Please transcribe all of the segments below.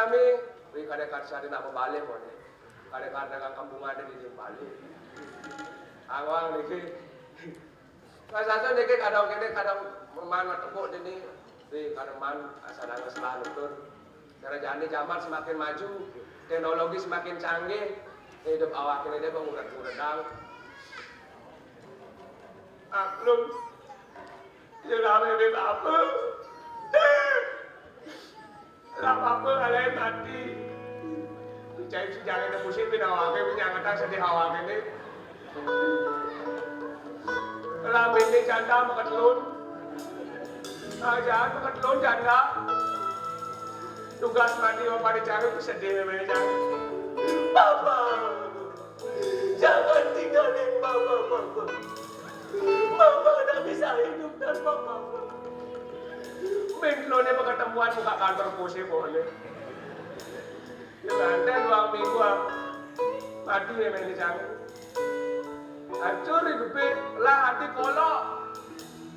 kami, kadang-kadang sehari nak balik mo ni. Kadang-kadang kampung ada di Bali. Awang niki. Kasasa niki kadang mana tepuk ini, kadang man sadang selalu tur. Cara jani zaman semakin maju, teknologi semakin canggih, hidup awak ini dia mengurat-uratang. Aklum, jangan ini apa? Apa kalian mati? Cai jangan ada musibin awak ini nyangkatan sedih awak ini. Kalau ini janda mengetelun, jangan mengetelun janda. Tugas mandi mau pada cari sedih banyak. Papa, jangan tinggalin Papa, Papa. Mama tak bisa hidup tanpa Papa. Mentelunnya ketemuan muka kantor posisi boleh. Dengan 2 minggu mati memang ini jangan. Hancur hidupnya lah hati kolok.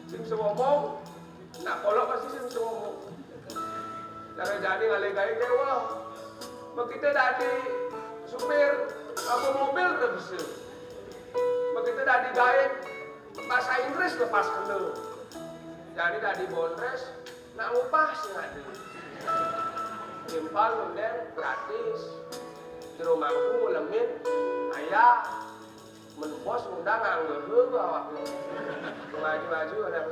Sing ngomong, nak kolok pasti sing ngomong. Cara jadi ngalegai dewa. Begitu tadi supir apa mobil udah bisa. Begitu tadi gaet bahasa Inggris lepas kena. Jadi tadi bondres nak upah sih ngadi. Simpal lunden gratis. Di rumahku lemin ayah menbos undang anggur awak. Maju-maju ada.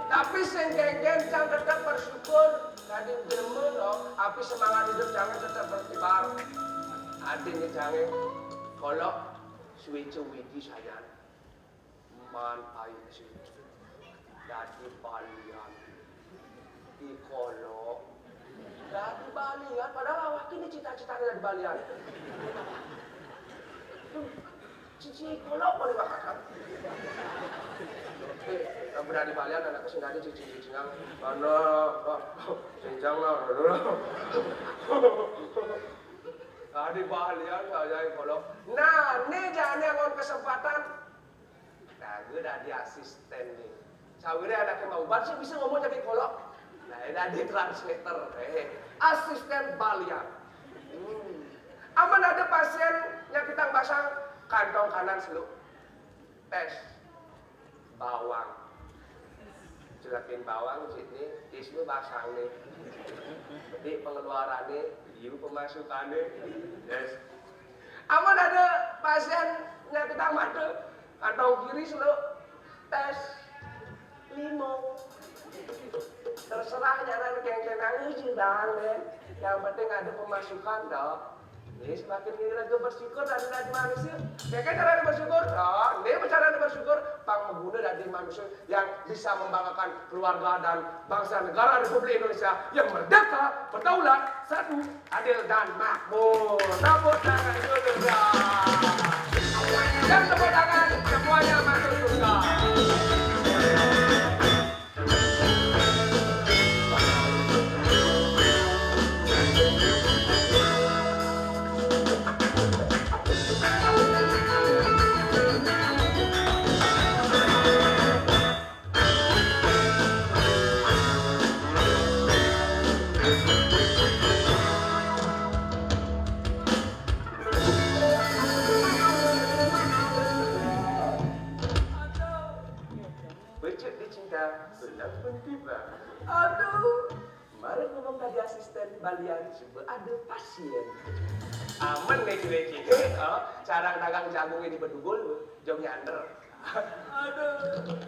Tapi sengkeng-keng jangan tetap bersyukur. Tadi demen loh, api semangat hidup jangan tetap berkibar. Adanya jangan kalau switch widi saya man air switch dari balian di kolok dari balian padahal awak ini cita-citanya dari balian. Cici kolok boleh makan. Berani balian anaknya sendiri cici-cicinya mana senjang lah di balian saya kolok. Nah ini jangan yang kesempatan nah gue udah di asisten nih sawirnya ada kemauan sih bisa ngomong jadi kolok. Nah ini ada di translator asisten balian. Aman ada pasien yang kita pasang kantong kanan seluk tes bawang jelakin bawang sini tisu basang nih jadi pengeluarannya iu pemasukannya yes. Aman ada pasien yang kita mata kantong kiri seluk tes limau terserah jangan keng-kenang jindang yang penting ada pemasukan dong. Jadi semakin kita bersyukur dari manusia. Kayak cara bersyukur, ini cara bersyukur, pengguna dari manusia yang bisa membanggakan keluarga dan bangsa negara Republik Indonesia yang merdeka, berdaulat, satu, adil dan makmur. Tepuk tangan dulu dan tepuk tangan semuanya masuk surga. Aduh, kemarin ngomong tadi asisten balian sebut ada pasien. Aman nih leci, cara dagang jagungnya di Bedugul, jauh nyander. Aduh,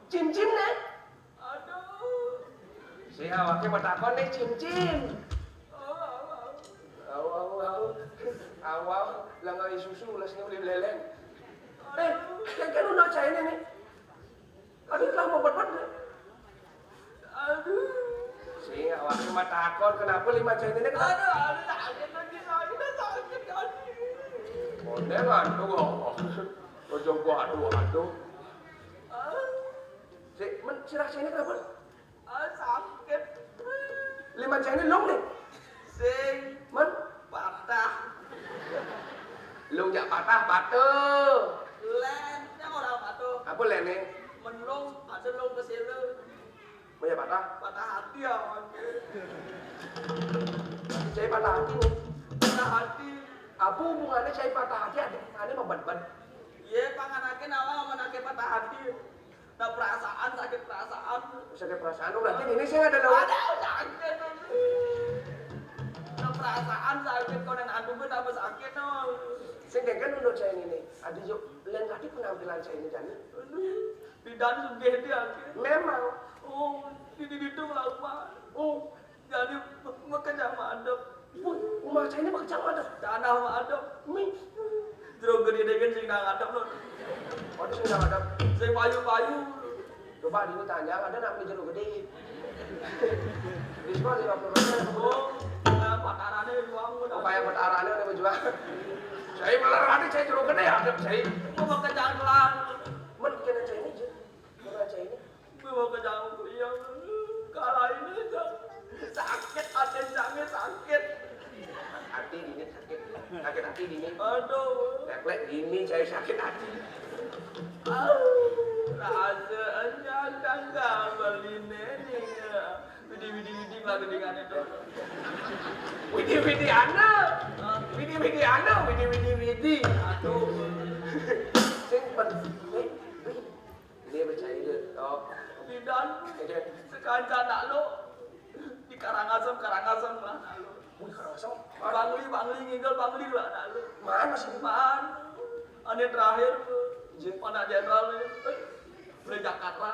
cim nih. Aduh, si awaknya bertakon nih cim. Awal langai susu lasnya beli leleng. Kan udah cair nih. Aduh, telah mau berbuat. Aduh. Si awak cuma takut kenapa 5 cair ini? Aduh, sakit lagi. Mondel aduh. Ujung gua aduh. Si rasa ini kenapa? Sakit. 5 cair ini long nih. Sing patah. Lung jak patah batu. Len, yang orang batu. Apa len ni? Menlung, ada lung ke sini. Punya patah? Patah hati ya, Cai patah hati nih. patah hati. Apa hubungannya cai patah hati ada memban-ban? Iya, panganake nawang amanake patah hati. Nah perasaan, sakit perasaan. Sakit perasaan, berarti ini sih ada lewat. Ada sakit. Nah perasaan sakit, kau dan aduh ben apa sakit no. Sing kan menurut saya ini, ada yuk lain kali penampilan saya ini Jani. Bidan sugih dia. Memang. Oh, di itu lama. Oh, Jadi bekerja madep. rumah saya ini bekerja ada. Tanah madep. Mi. Terus gede dengan sing nang adep lo. Oh, di sini ada. Sing payu-payu. Coba ini tanya, ada nak beli jeruk gede. Di sekolah 50 Oh, kayak pakarannya uang udah. Oh, kayak petarannya udah berjuang. Saya melarang ada saya jeruk gede ada saya. Mau bekerja kelang. Mungkin saya ini je. Mana saya ini? Mau kerja kuliah. Kalah ini aja. Sakit, hati sakit. Hati dini sakit. Sakit hati dini. Aduh. Leklek gini saya sakit hati. Rasanya kagak beli nening. Widi lagi dengan itu. Widi ana. Widi. Aduh. Sing penting. Dia percaya dia. Oh. Bidan. Sekancan nak lo. Di Karangasem lah nak lo. Wih, kerasa. Bangli ngigel bangli lah nak lo. Mana sih? Man. Ane terakhir. Mana jenderal ni. Beli Jakarta.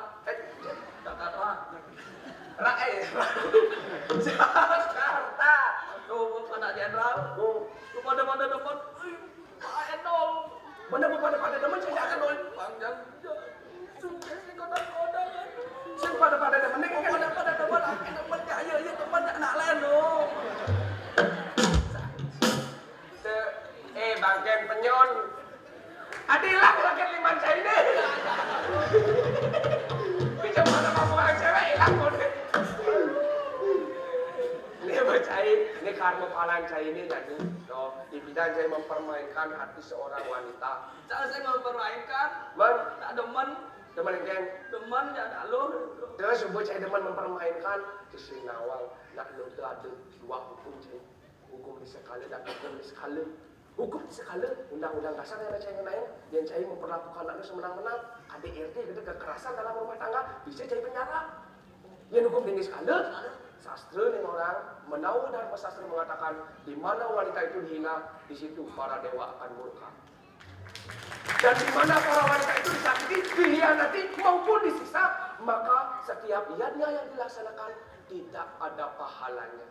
Jakarta. Jakarta. Tuh, mana jenderal. Tuh pada depan. Pak Enol. Mana pada teman saya akan nol. Panjang. Sukses di kota-kota kan. Sing pada teman ini kan Pada teman, teman kaya ya teman anak lain loh. Bangken penyon. Adilah rakyat liman saya ini. Bisa mana mampu orang cewek hilang pun. Ini percaya, ini karma palang saya ini jadi. Di bidang saya mempermainkan hati seorang wanita. Cara saya mempermainkan, tak demen ya tak lo. Terus sebut saya demen mempermainkan Sri Nawang nak lo ada dua hukum saya. Hukum di sekala dan hukum di sekala. Hukum di sekala undang-undang dasar yang saya ngenain yang saya memperlakukan anak semenang-menang KDRT gitu kekerasan dalam rumah tangga bisa jadi penjara. Yang hukum tinggi sekala sastra nih orang Menawa Dharma Sastra mengatakan di mana wanita itu dihina di situ para dewa akan murka. Dan di mana para wanita itu disakiti, dihianati maupun disiksa, maka setiap yadnya yang dilaksanakan tidak ada pahalanya.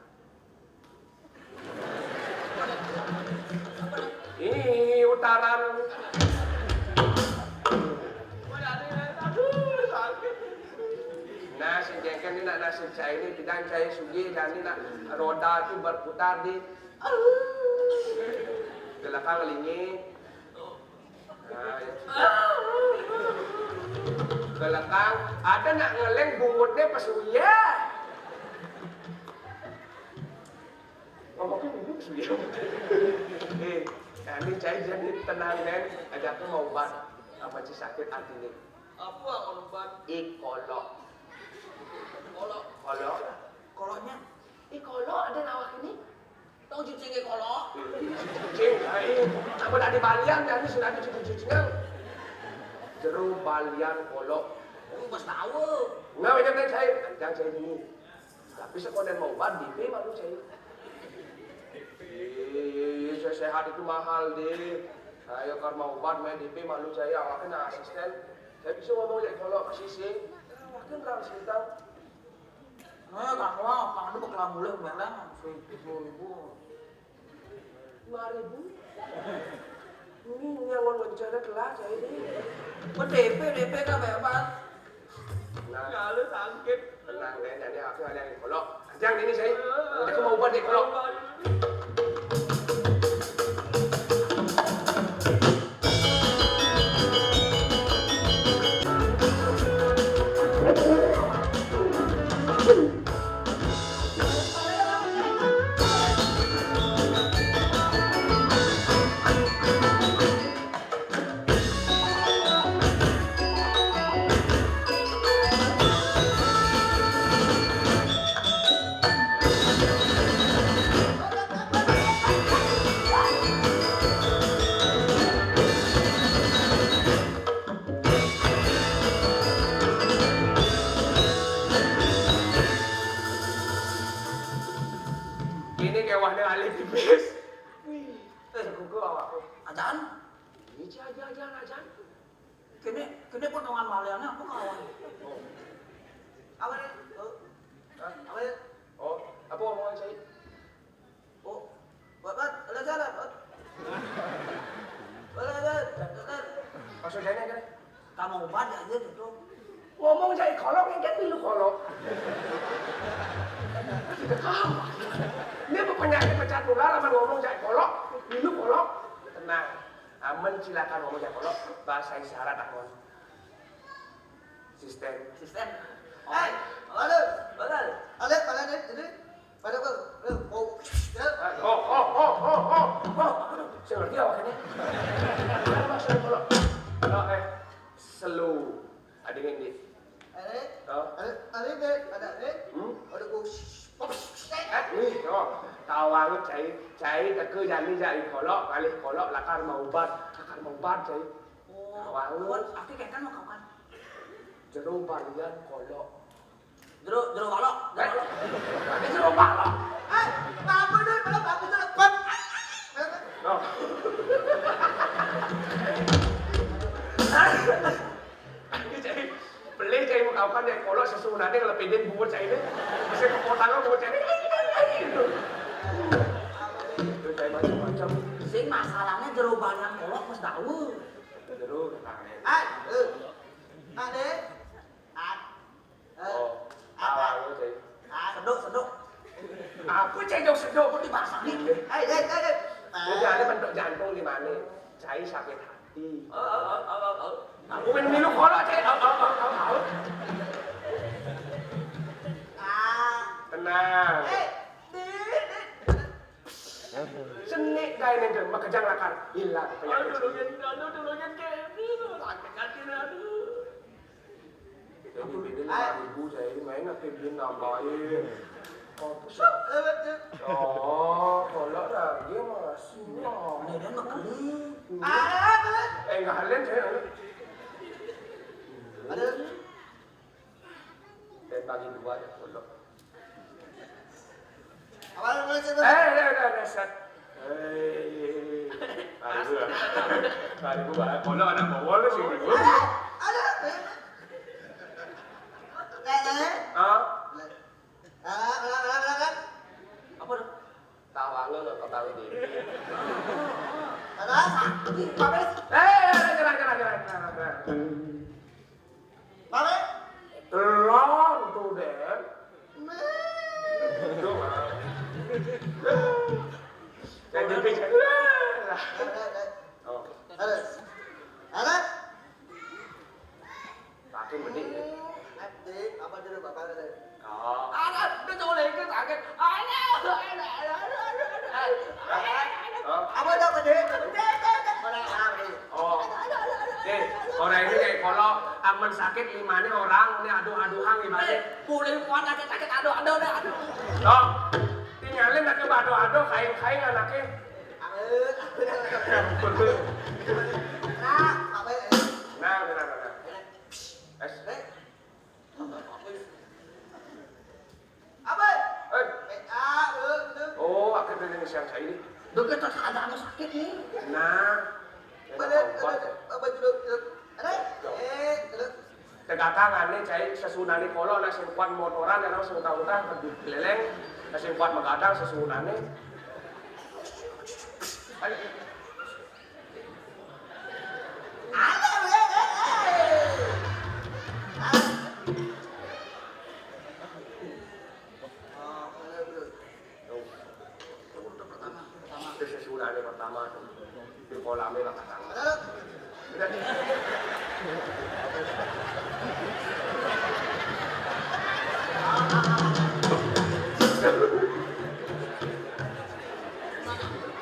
Ini utaran. Nah, sejengken ini nak nasib saya ini bidang saya sugi dan ini nak roda itu berputar di belakang lingi. Nah, ya. Belakang ada nak ngeleng bungutnya pas uya. Ngomongnya bingung sih ya. Ini saya jadi tenang dan ada aku mau obat apa sih sakit hati ini. Apa obat? Ikolok. Koloknya? Ikolok ada nawak ini. Tahu cicing kolok? Cing, namun ada balian dan ini sudah dicuci-cucinya. Jeruk balian kolok. Pas tahu. Nah, macam saya, jangan saya ini. Tapi sekolah mau obat DP malu saya. Saya sehat itu mahal deh. Saya kan mau obat main DP malu saya awaknya asisten. Saya bisa ngomong jadi kolok masih sih. Waktu berapa sih tahu? Kalau itu bakal mulai melang 1.000. 5.000? Ini yang wawancara kelas saya ini. DP kan bebas. Nah, Kalau sakit. tenang deh, jadi aku ada yang kolok. Jangan ini saya, aku mau obat di kolok. kerjaan aja. Kini potongan maliannya aku kawan. Oh. Apa nih? Apa nih? Oh, apa omongan saya? Oh, buat, ada jalan, buat. Ada. Maksudnya kan? Kamu obat aja gitu. Ngomong jadi kolok yang kan dulu kolok. Ini penyakit pecat nular apa ngomong jadi kolok, dulu kolok. Tenang, aman silakan ngomong jadi kolok. Bahasa isyarat akon. Sistem. Hey, ada ini. Pada oh. Saya ngerti awaknya. Apa maksudnya kolok? Slow. Ada yang ini. Tawang cai tak ke jadi kolok kali kolok lakar mau bat cai. Buat aku kan mau kawan. Jeruk balian kolok. Jeruk balok. Ini jeruk balok. Apa nih? Balok aku telepon. Oh. Cai beli cai mau kau kan yang kolok sesunatnya kalau pendek buat cai ini. Bisa kepotangan buat cai ini. Itu cai macam-macam. Sing masalahnya jeruk balok kolok mas tahu. Jeruk. Ade. Oh, awal cai. Seduk. Aku cai jauh seduk Kok dipasahin? Jadi ada bentuk jantung di mana? Cai sakit hati. Aku minum kolak cai. Tenang. Seni gaya nih mak kejang lakar hilang penyakit. Tolongin Kevin. Sakit hati aduh. Jadi bini 5.000 cai main aktif dia nambahin. Oh, kolak lagi masih. Ini dia makeli. Enggak halen cai. Ada. Dan bagi dua ya kolak. Awal mulai sih. Udah set. Tadi gua kolak anak bawal sih. Ada. Apa dah? Tawa lu nggak ketahui diri. Ada sakit. Apa? Jangan. Apa? Long tuh Den. Tuh mah. Jadi pikir. Oh, Ada. makin bening. Apa dulu bapak ada? Oh. Ada. Dia coba lagi sakit. Ada. Apa dah pada? Oh. Orang ini kayak kalau aman sakit limanya orang ini adu-aduhan ibaratnya. Boleh kuat sakit adu. Dok, tinggalin nak ke adu-adu kain anaknya. Nah, benar. Apa? Oh, akhirnya ini siang saya ini. Dekat ada anak sakit nih. Nah, Apa dulu? Ada? Tegakangan nih cai sesunani kolo na simpuan motoran dan langsung utang leleng na simpuan magadang sesunani. Itu sesunani pertama di kolamnya magadang.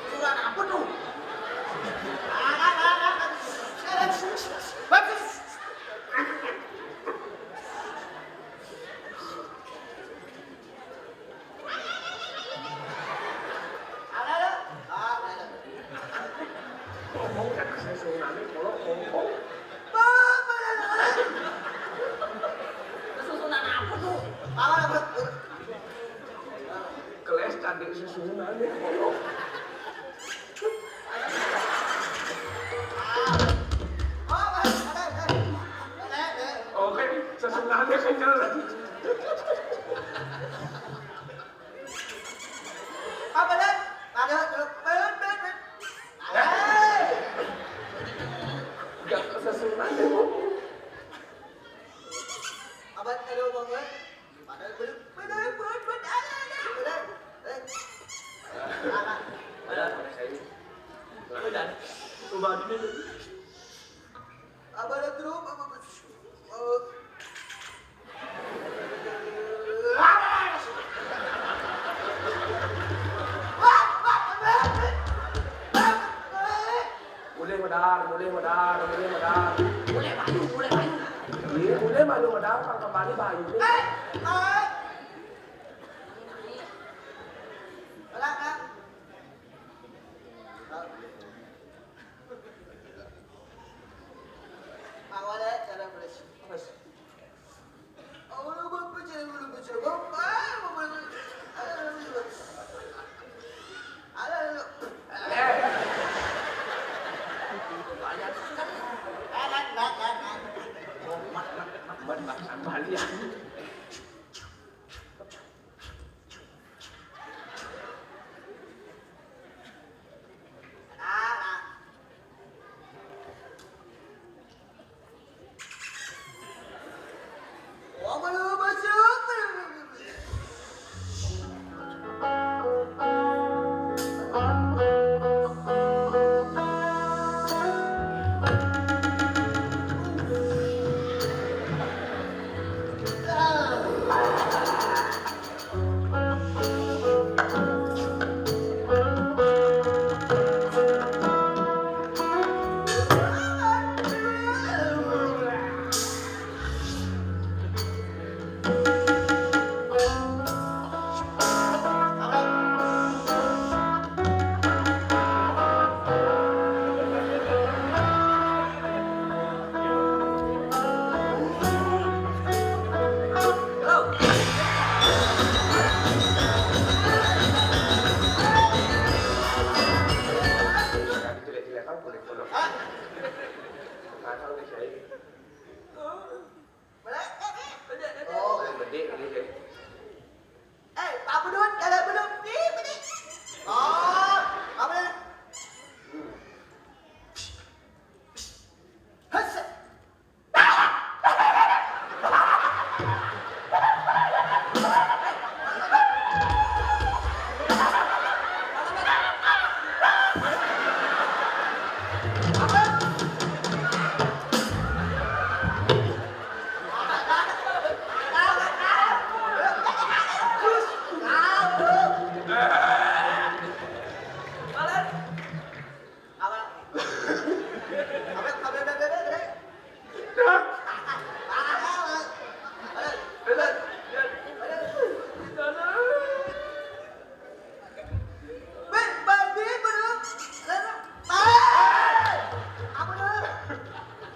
Surat apa tuh? Ngomong ya sesunani kolo ngomong. Susunan apa tuh? Keles cantik sesunani kolo. Gak sesunat ya bu. Abang ada bang gue. Ada belum? Ada. Dan ubah ini. Abang ada terus. Boleh medar. Boleh bayu. Iya, boleh malu medar. Pang kembali bayu. Kembali ya.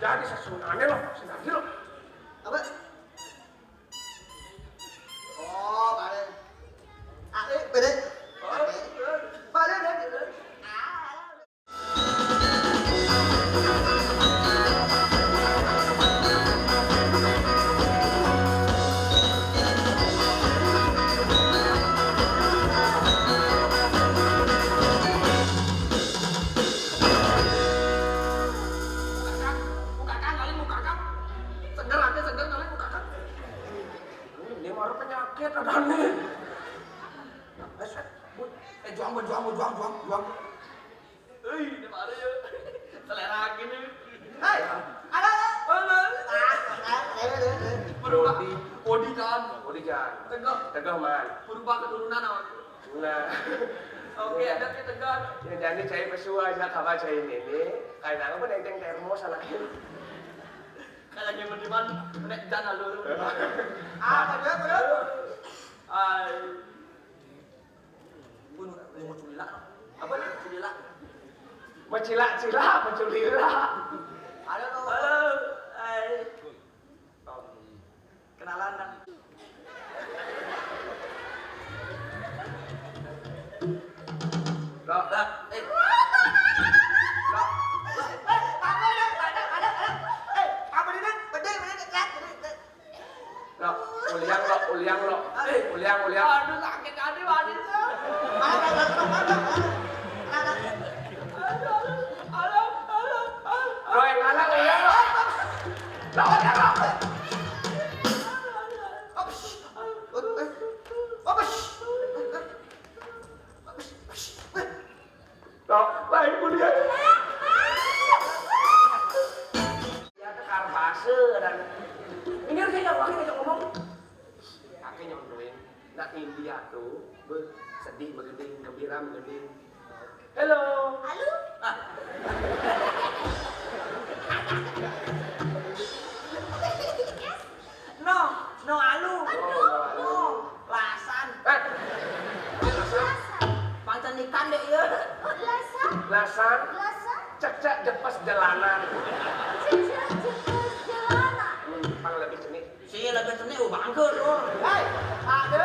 Jadi sesunane loh, sinagi loh. Ini malah penyakit ada nih. Juang. Ini mana ya? Selera gini. Berubah. Bodi kan. Tegah man. Berubah keturunan awak. Nah. Oke, ada tegah. Yang jadi cai pesua aja kabar cai ini. Kayak apa nenteng termos anaknya. Kalau yang mendiman, nek jangan dulu. Ay. Pun mau culila. Apa nih culila? Mencilak-cilak, menculila. Halo. Ay. Kenalan kan? Loh. Uliang. Aduh sakit hati wanit. Halo. Tok, lain pun dia. Ya tekar base dan ini harus saya ngomong ngomong. Kakek nyontoin, nak India tuh, sedih begeding, gembira begeding. Hello. Halo? No alu. No. Lasan. Lasan. Pancen ikan deh ya. Oh, lasan? Lasan. Lasan? Cek jepas jalanan. Cicak jelas jalanan. Pang lebih cenik. Si lebih seni bangker loh. Hei, ada.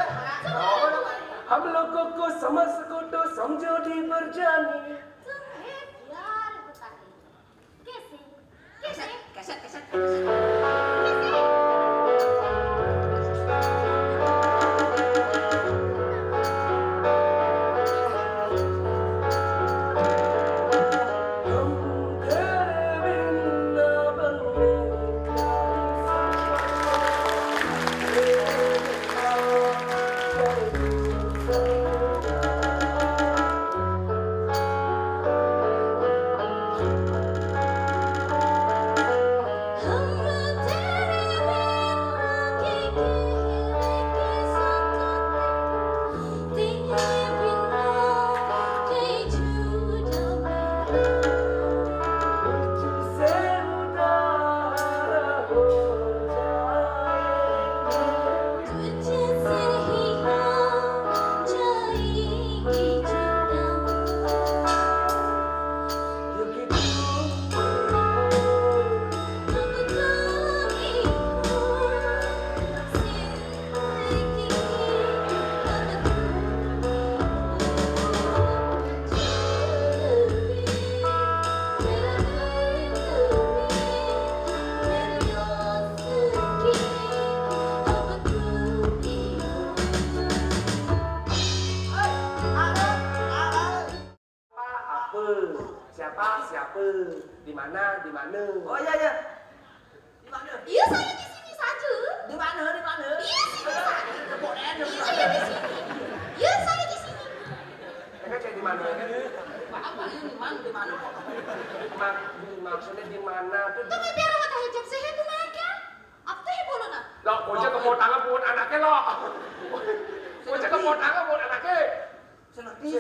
हम लोगों को समझ सको तो समझो दी बरजानी. तुम्हें प्यार बताए. कैसे? कैसे? Keset. हम तेरे बिना बनने हम तेरे बिना के सकते तेरे बिना कहीं जुदा तुझसे उदार हो जाए. तुझसे ही हम जाएंगे जुदा क्योंकि तू siapa, di mana, Oh iya. Di mana? Iya, saya di sini saja. Di mana? Iya, sini saja. Tepuk Iya, di sini. Iya, saya di sini. Kakak cek di mana? Apa ini di mana? Maksudnya di mana tuh? Tapi biar awak tak hijab sehat tu mereka. Apa tu yang boleh nak? Loh, bocah kebot tangan buat anaknya loh. Bocah kebot tangan buat anaknya. Sengerti.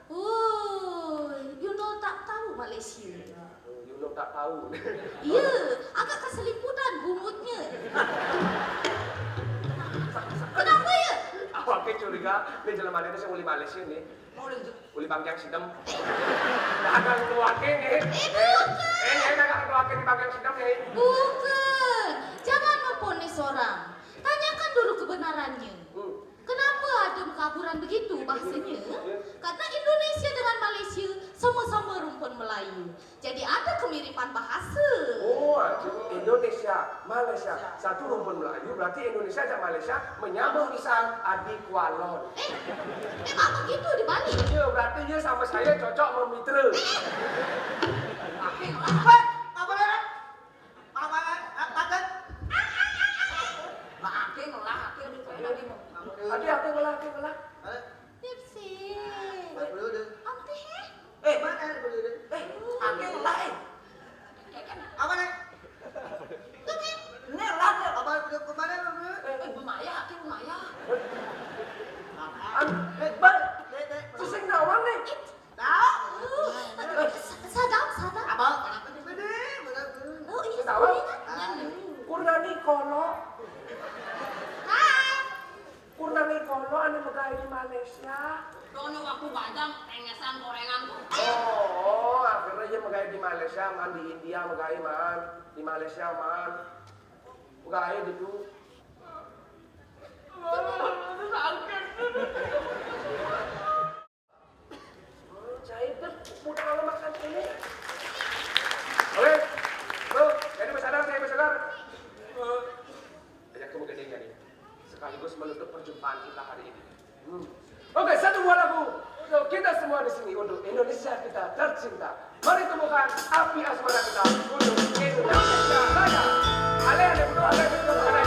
Oh, you know tak tahu Malaysia. You know tak tahu. Iya, agak keseliputan bumutnya. Kenapa ya? Awak curiga, ini jalan mana itu saya uli Malaysia nih. Uli Bangkyang Sidem. Dagang keluarga nih. Dagang keluarga di Bangkyang Sidem nih. Bukan. Jangan memponis orang. Tanyakan dulu kebenarannya. Kenapa ada kaburan begitu bahasanya? Karena Indonesia dengan Malaysia sama-sama rumpun Melayu. Jadi ada kemiripan bahasa. Oh, Indonesia, Malaysia, satu rumpun Melayu, berarti Indonesia dan Malaysia menyambung isang adik walon. Memang begitu di Bali. Iya, berarti dia sama saya cocok memitra. Adik aku ngelah. Tipsi. Apa dulu deh? Ante he? Mana ada dulu deh? Apa nih? Tumi. Apa dulu kemana dulu? Hebat. Susing nawan nih. Sadam. Apa? Kenapa di mana? Oh iya, Tahu? ingat. Kurnani Kolo. Hai. Kurnani Kolo anu megah di Malaysia. Dono waktu badang pengesan gorengan tuh. Oh, akhirnya dia megah di Malaysia, man di India megah man, di Malaysia man. Megah gitu. Saya itu mudah kalau makan ini. Oke, bro, jadi bersadar. Ajak kamu gedenya nih, sekaligus menutup perjumpaan kita hari ini. Oke, satu buah lagu. Oke. kita semua di sini untuk Indonesia kita tercinta. Mari temukan api asmara kita untuk Indonesia Raya. Ale berdoa, ale berdoa, ale